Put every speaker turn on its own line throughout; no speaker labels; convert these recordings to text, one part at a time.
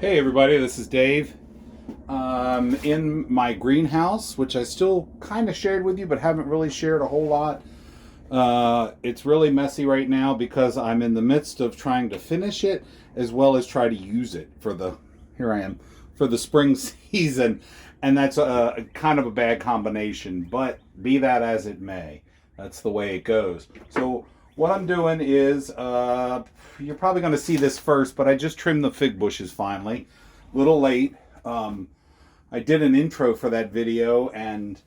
Hey everybody, this is Dave. In my greenhouse, which I still kind of shared with you, but haven't really shared a whole lot. It's really messy right now because I'm in the midst of trying to finish it as well as try to use it for the, here I am, for the spring season. And that's a kind of a bad combination, but be that as it may, that's the way it goes. So what I'm doing is, you're probably going to see this first, but I just trimmed the fig bushes finally. A little late. I did an intro for that video and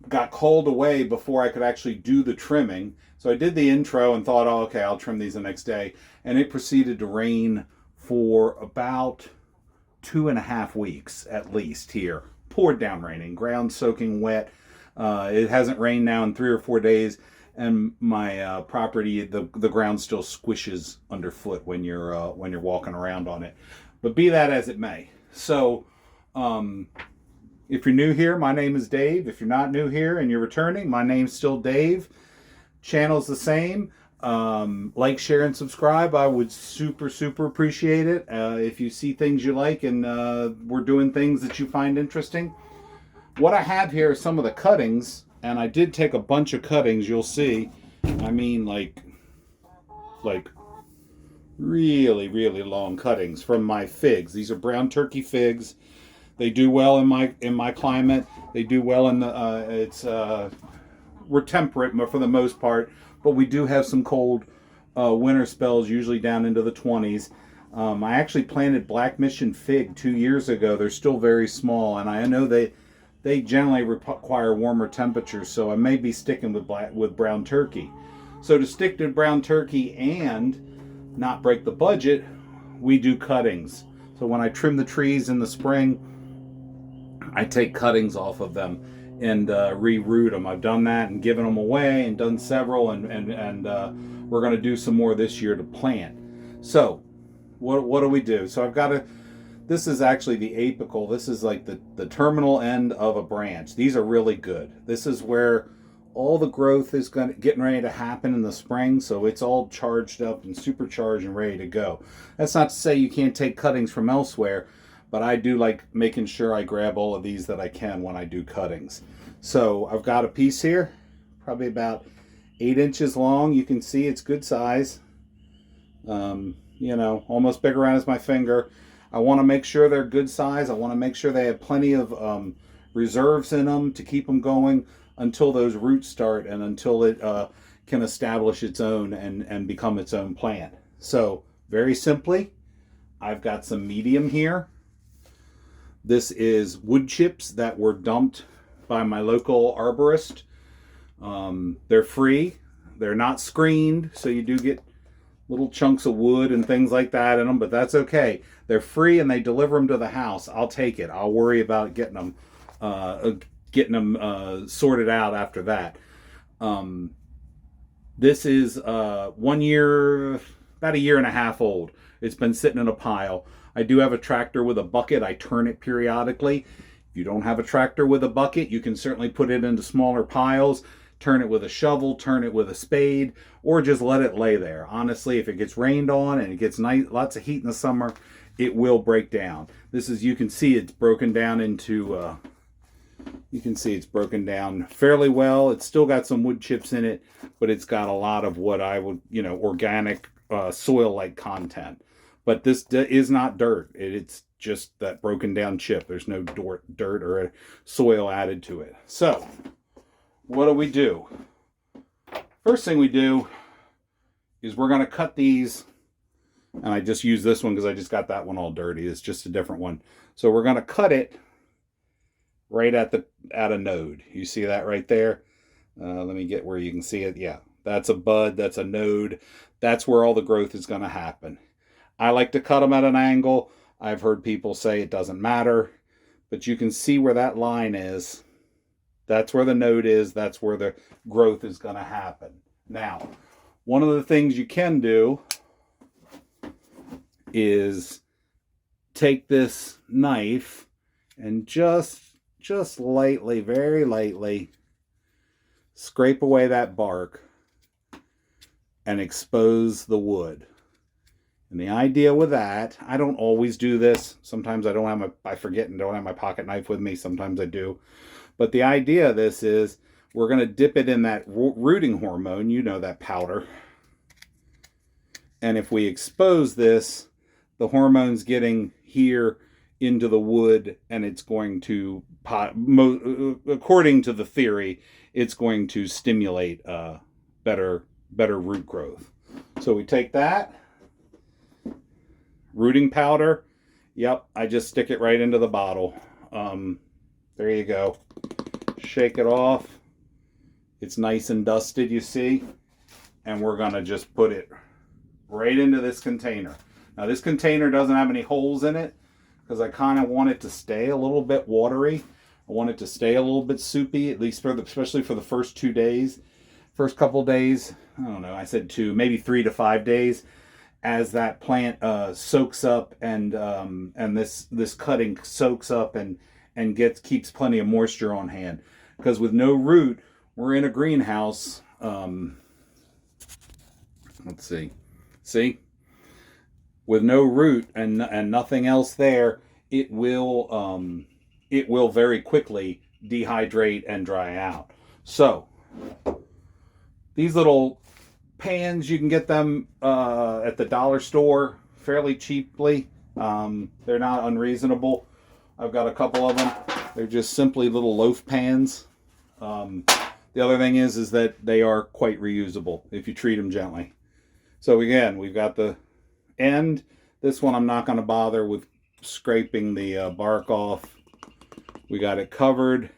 got called away before I could actually do the trimming. So I did the intro and thought, oh, okay, I'll trim these the next day. And it proceeded to rain for about 2.5 weeks at least here. Poured down raining, ground soaking wet. It hasn't rained now in 3 or 4 days, and my property, the ground still squishes underfoot when you're walking around on it. But be that as it may. So, if you're new here, my name is Dave. If you're not new here and you're returning, my name's still Dave. Channel's the same. Like, share, and subscribe. I would super appreciate it. If you see things you like and we're doing things that you find interesting. What I have here are some of the cuttings, and I did take a bunch of cuttings, you'll see. I mean, like really long cuttings from my figs. These are brown turkey figs. They do well in my climate. They do well in the we're temperate for the most part, but we do have some cold winter spells, usually down into the 20s. I actually planted Black Mission fig 2 years ago. They're still very small, and I know they generally require warmer temperatures, so I may be sticking with brown turkey. So to stick to brown turkey and not break the budget, we do cuttings. So when I trim the trees in the spring, I take cuttings off of them and reroot them. I've done that and given them away and done several, and we're going to do some more this year to plant. So what do we do? So I've got a, this is actually the apical. This is like the terminal end of a branch. These are really good. This is where all the growth is getting ready to happen in the spring, so it's all charged up and supercharged and ready to go. That's not to say you can't take cuttings from elsewhere, but I do like making sure I grab all of these that I can when I do cuttings. So I've got a piece here, probably about 8 inches long. You can see it's good size. Almost big around as my finger. I want to make sure they're good size. I want to make sure they have plenty of reserves in them to keep them going until those roots start and until it can establish its own and become its own plant. So very simply, I've got some medium here. This is wood chips that were dumped by my local arborist. They're free. They're not screened, so you do get little chunks of wood and things like that in them, but that's okay. They're free and they deliver them to the house. I'll take it. I'll worry about getting them sorted out after that. This is 1 year, about a year and a half old. It's been sitting in a pile. I do have a tractor with a bucket. I turn it periodically. If you don't have a tractor with a bucket, you can certainly put it into smaller piles. Turn it with a shovel, turn it with a spade, or just let it lay there. Honestly, if it gets rained on and it gets lots of heat in the summer, it will break down. This is, you can see it's broken down into, you can see it's broken down fairly well. It's still got some wood chips in it, but it's got a lot of what I would, organic soil-like content. But this is not dirt. It's just that broken down chip. There's no dirt or soil added to it. So what do? First thing we do is we're going to cut these, and I just use this one because I just got that one all dirty. It's just a different one. So we're going to cut it right at a node. You see that right there? Let me get where you can see it. Yeah, that's a bud. That's a node. That's where all the growth is going to happen. I like to cut them at an angle. I've heard people say it doesn't matter, but you can see where that line is. That's where the node is. That's where the growth is going to happen. Now, one of the things you can do is take this knife and just lightly, very lightly, scrape away that bark and expose the wood. And the idea with that, I don't always do this. Sometimes I forget and don't have my pocket knife with me. Sometimes I do. But the idea of this is we're going to dip it in that rooting hormone, you know, that powder. And if we expose this, the hormone's getting here into the wood, and it's going to, according to the theory, it's going to stimulate better root growth. So we take that rooting powder. Yep, I just stick it right into the bottle. There you go. Shake it off. It's nice and dusted, you see. And we're going to just put it right into this container. Now this container doesn't have any holes in it because I kind of want it to stay a little bit watery. I want it to stay a little bit soupy, at least especially for the first 2 days. First couple days, I don't know, I said 2, maybe 3 to 5 days, as that plant soaks up and this cutting soaks up and keeps plenty of moisture on hand. Because with no root, we're in a greenhouse. Let's see. See? With no root and nothing else there, it will very quickly dehydrate and dry out. So these little pans, you can get them at the dollar store fairly cheaply. They're not unreasonable. I've got a couple of them. They're just simply little loaf pans. The other thing is that they are quite reusable if you treat them gently. So again, we've got the end. This one I'm not going to bother with scraping the bark off. We got it covered.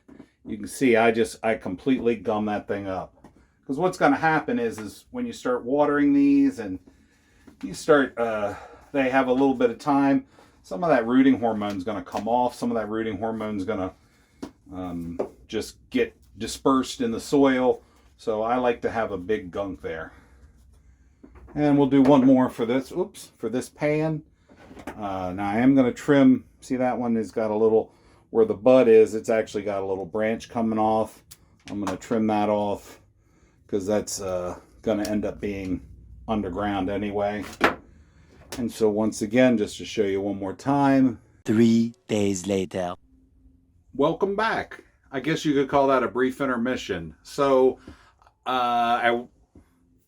You can see I completely gum that thing up. Because what's going to happen is when you start watering these and you start, they have a little bit of time, some of that rooting hormone is going to come off. Some of that rooting hormone is going to just get dispersed in the soil. So I like to have a big gunk there. And we'll do one more for this, for this pan. Now I am going to trim, see that one has got a little, where the bud is, it's actually got a little branch coming off. I'm going to trim that off because that's going to end up being underground anyway. And so once again, just to show you one more time.
3 days later.
Welcome back. I guess you could call that a brief intermission. So I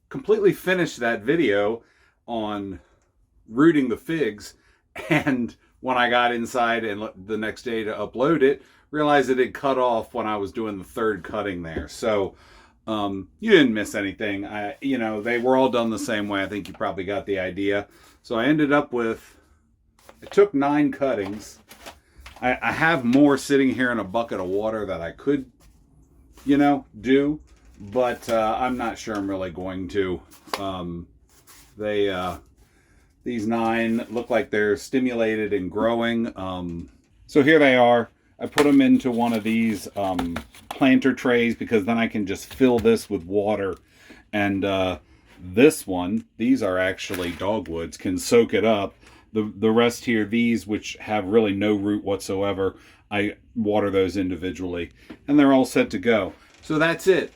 completely finished that video on rooting the figs, and when I got inside and the next day to upload it, realized it had cut off when I was doing the third cutting there. So you didn't miss anything. They were all done the same way. I think you probably got the idea. So I ended up with, it took 9 cuttings. I have more sitting here in a bucket of water that I could, do. But I'm not sure I'm really going to. These 9 look like they're stimulated and growing. So here they are. I put them into one of these planter trays because then I can just fill this with water. And this one, these are actually dogwoods, can soak it up. The rest here, these which have really no root whatsoever, I water those individually. And they're all set to go. So that's it.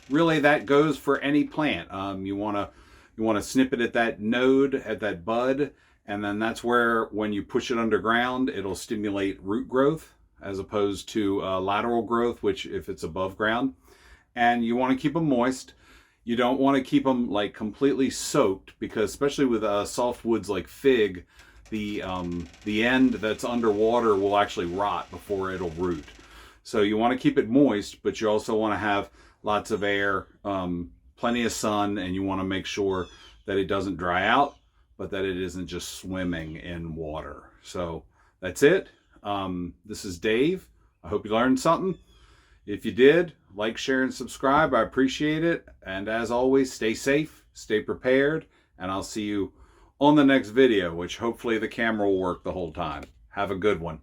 Really, that goes for any plant. You want to snip it at that node, at that bud, and then that's where, when you push it underground, it'll stimulate root growth as opposed to lateral growth, which if it's above ground. And you want to keep them moist. You don't want to keep them like completely soaked, because especially with soft woods like fig, the end that's underwater will actually rot before it'll root. So you want to keep it moist, but you also want to have lots of air, plenty of sun, and you want to make sure that it doesn't dry out, but that it isn't just swimming in water. So that's it. This is Dave. I hope you learned something. If you did, like, share, and subscribe. I appreciate it. And as always, stay safe, stay prepared, and I'll see you on the next video, which hopefully the camera will work the whole time. Have a good one.